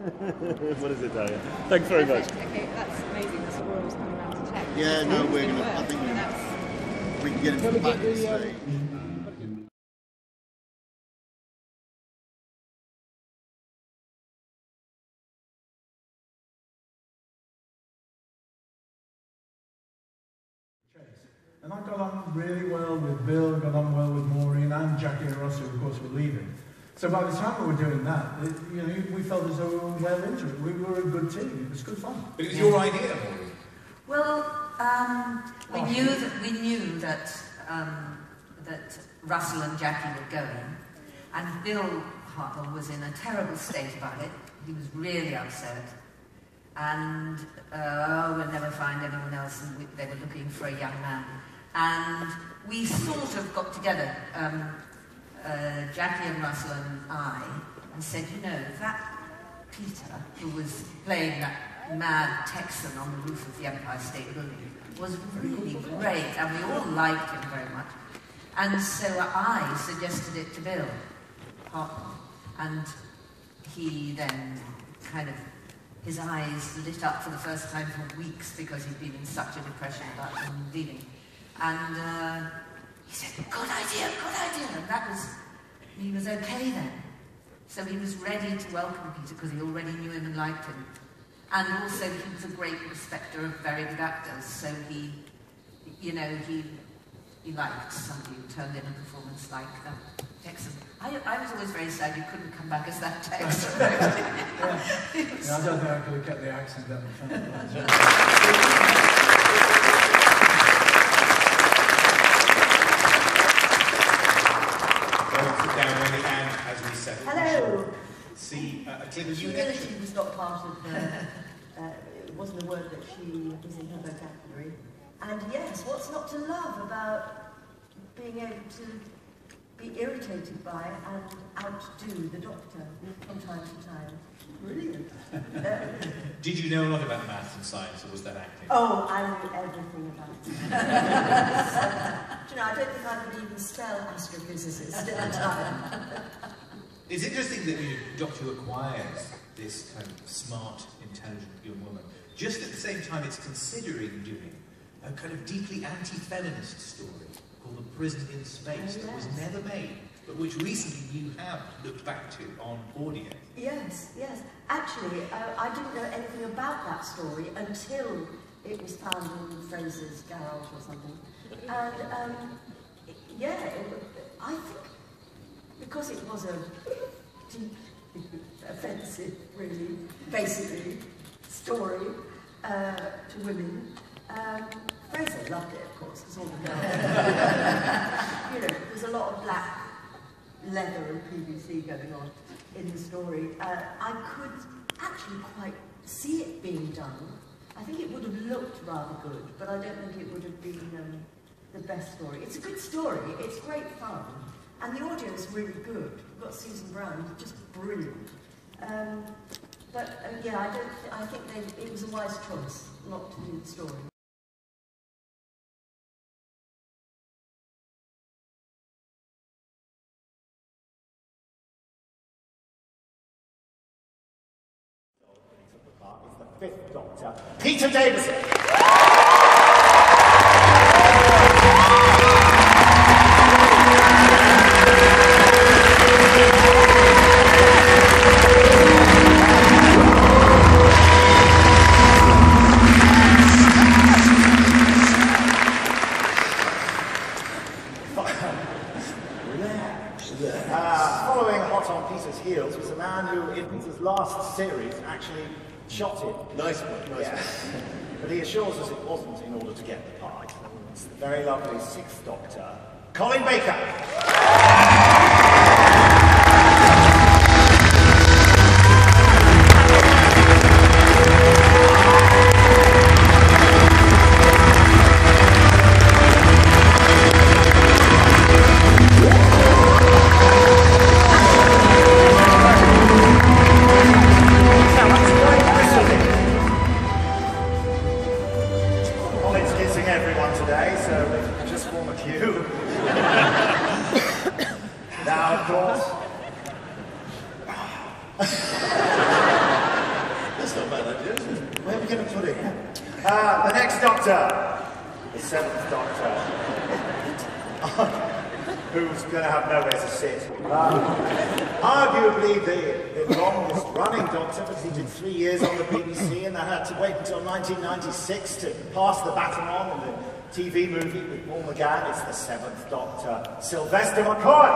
What is it, Daria? Thanks very much. Okay, that's amazing. That's what we're always coming around to check. Yeah, no, we're going to, I think we can get him to the back of the stage. And I got on really well with Bill, got on well with Maureen and Jackie and Russ, who of course were leaving. So by the time we were doing that, we felt as though we were well into it. We were a good team. It was good fun. But it was your idea, Maureen? Well, we knew that Russell and Jackie were going, and Bill Hartwell was in a terrible state about it. He was really upset. And we'll never find anyone else, and they were looking for a young man. And we sort of got together, Jackie and Russell and I, and said, you know, that Peter, who was playing that mad Texan on the roof of the Empire State Building, was really great, and we all liked him very much. And so I suggested it to Bill Hartwell, and he then kind of, his eyes lit up for the first time for weeks because he'd been in such a depression about him leaving. And he said, good idea, and that was, he was okay then. So he was ready to welcome Peter because he already knew him and liked him. And also he was a great respecter of very good actors, so he liked somebody who turned in a performance like Texan. I was always very sad you couldn't come back as that Texan. Yeah, I don't think I could have kept the accent that much. Sit down, Wendy, and as we said, hello. See a clip of you. Humility was not part of the. It wasn't a word that she was in her vocabulary. And yes, what's not to love about being able to be irritated by and outdo the Doctor from time to time? Brilliant. Did you know a lot about maths and science, or was that acting? Oh, I knew everything about it. Do you know, I don't think I could even spell astrophysicist at the time. It's interesting that the Doctor acquires this kind of smart, intelligent young woman, just at the same time it's considering doing a kind of deeply anti-feminist story called The Prison in Space that was never made, but which recently you have looked back to on audio. Yes. Actually, I didn't know anything about that story until it was found in Fraser's garage or something. And, I think because it was a deep, offensive, really, basically, story to women, Fraser loved it, of course, because all the girls. There's a lot of black leather and PVC going on in the story. I could actually quite see it being done. I think it would have looked rather good, but I don't think it would have been the best story. It's a good story, it's great fun, and the audio is really good. We've got Susan Brown, who's just brilliant. I think it was a wise choice not to do the story. Is the Fifth Doctor, Peter Davison. Following hot on Peter's heels was a man who, in Peter's last series, actually shot him. Nice one. But he assures us it wasn't in order to get the part. It's the very lovely Sixth Doctor, Colin Baker. Doctor, the 7th Doctor, who's going to have nowhere to sit. Arguably the longest running Doctor, because he did 3 years on the BBC and they had to wait until 1996 to pass the baton on in the TV movie with Paul McGann. It's the 7th Doctor, Sylvester McCoy.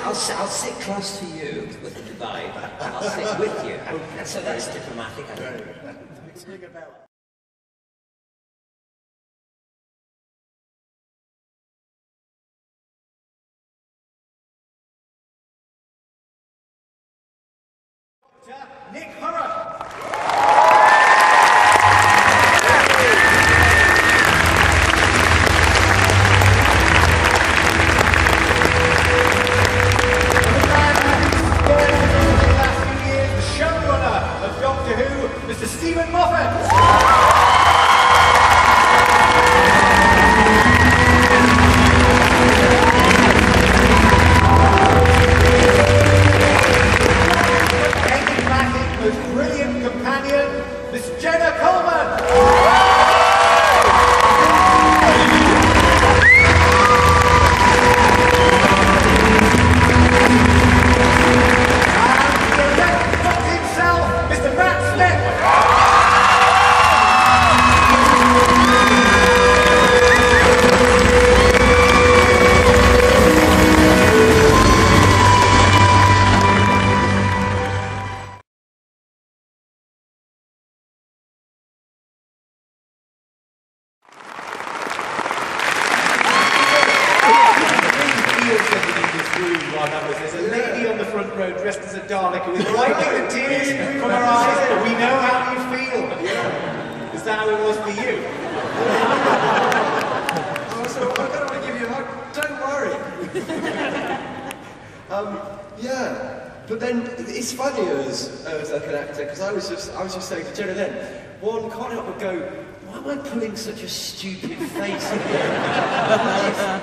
I'll sit close to you with the divide, and I'll sit with you. So that's diplomatic, I think. Nick Hurran. Mr. Stephen Moffat! Enigmatic, most brilliant companion, Miss Jenna Coleman! I was just saying to Jenna then, one can't help but go, why am I pulling such a stupid face in here?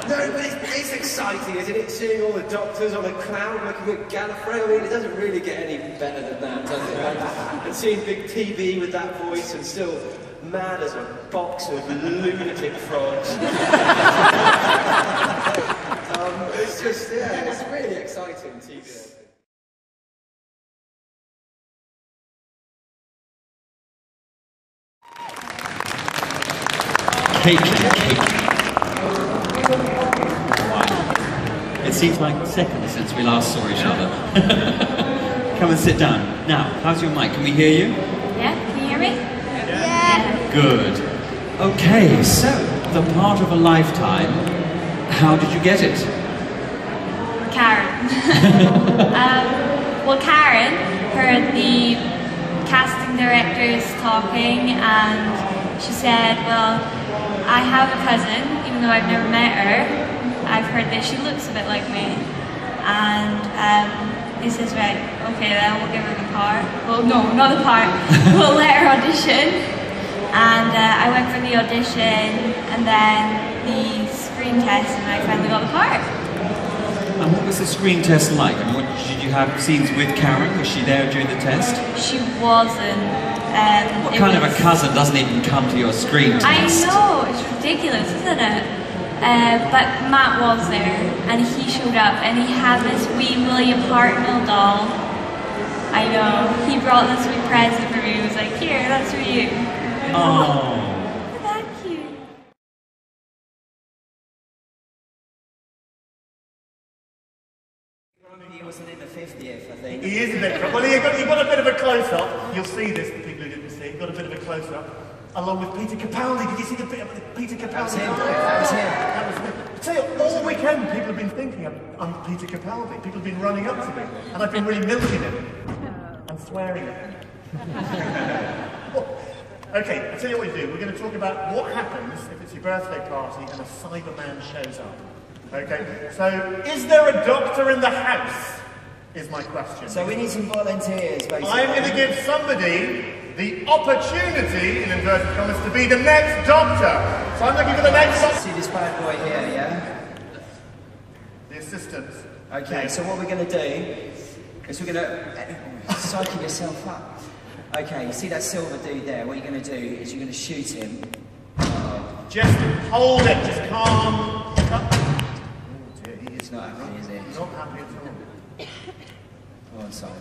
No, but it's exciting, isn't it? Seeing all the doctors on a cloud working with Gallifrey. I mean, it doesn't really get any better than that, does it? And seeing big TV with that voice and still mad as a box of lunatic frogs. It's just, yeah, it's really exciting TV. Cake. Wow. It seems like seconds since we last saw each other. Come and sit down. Now, how's your mic? Can we hear you? Yeah, can you hear me? Yeah. Good. Okay, so, the part of a lifetime, how did you get it? Karen. Well, Karen heard the casting directors talking and she said, well, I have a cousin, even though I've never met her. I've heard that she looks a bit like me. And he says, right, okay then, we'll give her the part. Well, no, not the part. We'll let her audition. And I went for the audition and then the screen test and I finally got the part. And what was the screen test like? And what, did you have scenes with Karen? Was she there during the test? She wasn't. What kind of a cousin doesn't even come to your screen test? I know, it's ridiculous, isn't it? But Matt was there, and he showed up, and he had this wee William Hartnell doll. I know, he brought this wee present for me, he was like, here, that's for you. Oh. Thank you. He wasn't in the 50th, I think. He is a bit, well, he got a bit of a close-up. You'll see this, the people who didn't see. He got a bit of a close-up. along with Peter Capaldi. Did you see the bit of Peter Capaldi? That was him. That was him. That was him. I tell you, all weekend people have been thinking I'm Peter Capaldi. People have been running up to me, and I've been really milking him and swearing at him. Okay, I'll tell you what we do. We're going to talk about what happens if it's your birthday party and a Cyberman shows up. Okay, so is there a doctor in the house? Is my question. So we need some volunteers, basically. I'm going to give somebody the opportunity, in inverted commas, to be the next doctor. So I'm looking for the next doctor. See this bad boy here, yeah? The assistant. Okay, so what we're going to do is we're going to psyche yourself up. Okay, you see that silver dude there? What you're going to do is you're going to shoot him. Just hold it, just calm. Oh dear, he is not happy, is he? Not happy at all. Go on, Simon.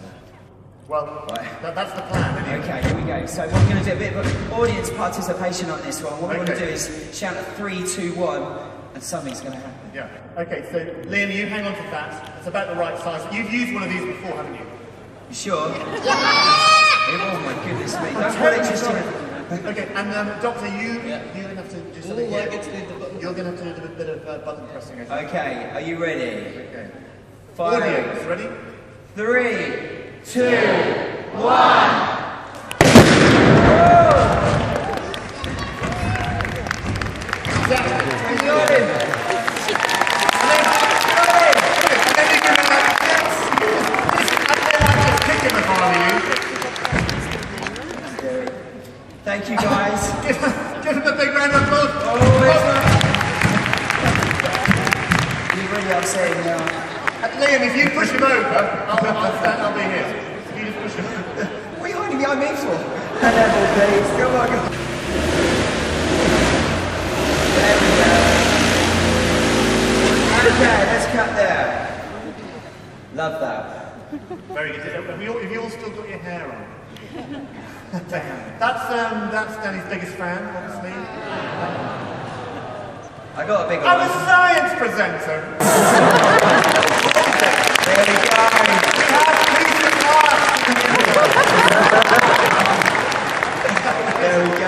Well, right. That's the plan, isn't it? Okay, here we go. So what we're going to do, a bit of audience participation on this one. What we want to do is shout at 3, 2, 1, and something's going to happen. Yeah. Okay, so Liam, you hang on to that. It's about the right size. You've used one of these before, haven't you? You sure? Oh my goodness me. Don't put it just Okay, and Doctor, you're going to have to do something here. You're going to have to do a bit of button pressing. Okay, are you ready? Okay. 5. Audience, ready? 3, 2, 1. Thank you, guys. Give him a big round of applause. You're really upsetting now. Liam, if you push him over, I'll be here. If you just push him over. What are you hiding behind me for? A level, please. Come on. There we go. Okay, let's cut there. Love that. Very good. Have you all still got your hair on? That's Danny's biggest fan, obviously. I got a big one. I'm a science presenter. There we go. There we go.